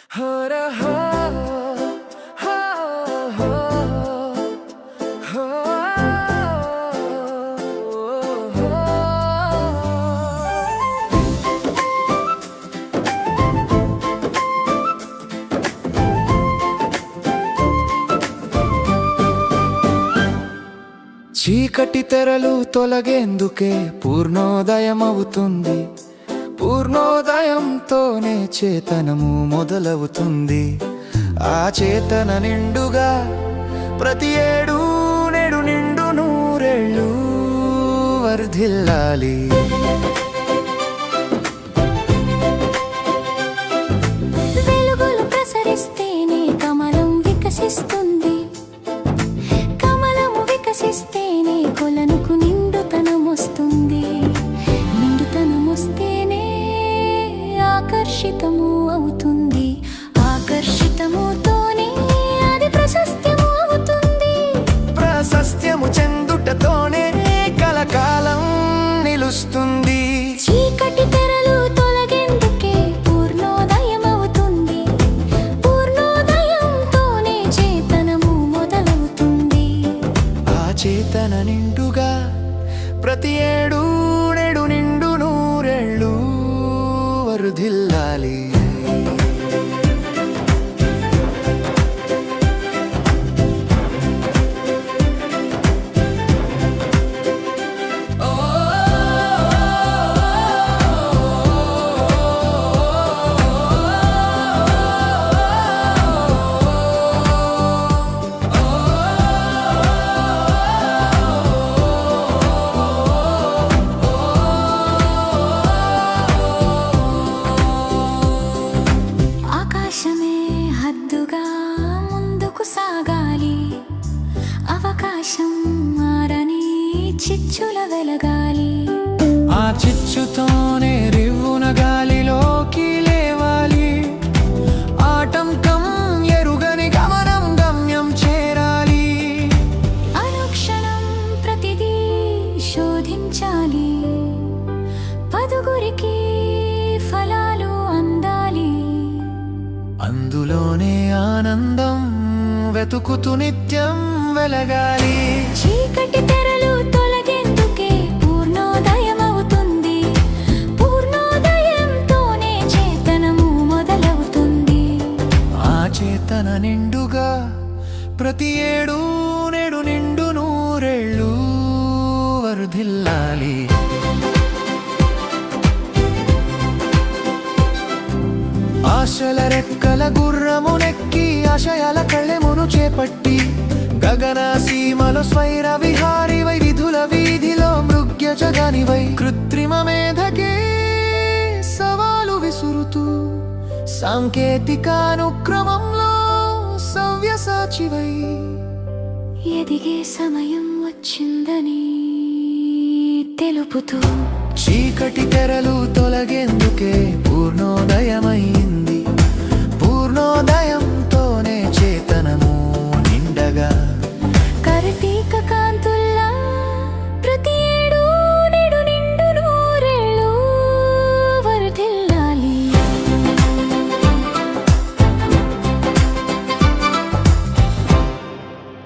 చీకటి తెరలు తొలగేందుకే పూర్ణోదయమవుతుంది. పూర్ణోదయంతోనే చేతనము మొదలవుతుంది. ఆ చేతన నిండుగా ప్రతి ఏడు నేడు నిండు నూరేళ్ళు వర్ధిల్లాలి. వెలుగులు ప్రసరిస్తేనే కమలం వికసిస్తుంది. కమలము వికసిస్తేనే కొలనుకు నిండుతనమొస్తుంది. నిండుతనమొస్తేనే ఆకర్షితము అవుతుంది. ఆకర్షితముతోనే అది ప్రశస్త్యము అవుతుంది. ప్రశస్త్యము చెందుటతోనే కలకాలం నిలుస్తుంది. చీకటి తెరలు తొలగేందుకే పూర్ణోదయమవుతుంది. పూర్ణోదయంతోనే చేతనము మొదలవుతుంది. ఆ చేతన నిండుగా ప్రతి ఏడు నేడు నిండు నూరేళ్ళు వర్ధిల్లాలి. ఆకాశమే హద్దుగా ముందుకు సాగాలి. అవకాశం మారని చిచ్చుల వెలగాలి. ఆ చిచ్చుతోనే రివ్వున గాలిలోకి లేవాలి. ఆటంకం ఎరుగని గమనం గమ్యం చేరాలి. అనుక్షణం ప్రతిదీ శోధించాలి. పదుగురికి ఫలాలు అందాలి. అందులోనే ఆనందం వెతుకుతూ నిత్యం వెలగాలి. చీకటి తెరలు తొలగేందుకే పూర్ణోదయమవుతుంది. పూర్ణోదయంతోనే చేతనము మొదలవుతుంది. ఆ చేతన నిండుగా ప్రతి ఏడు నేడు నిండు నూరేళ్ళు వర్ధిల్లాలి. ఆశల రెక్కల గుర్రమునెక్కి ఆశయాల కళ్ళెమును చేపట్టి గగన సీమలో స్వైర విహారివై విధుల వీధిలో మృగ్య జగనివై కృత్రిమ మేధకే సవాలు విసురుతూ సాంకేతికానుక్రమంలో సవ్యసాచివై ఎదిగే సమయం వచ్చిందని తెలుపుతూ చీకటి తెరలు తొలగేందుకే పూర్ణోదయమైంది. పూర్ణోదయం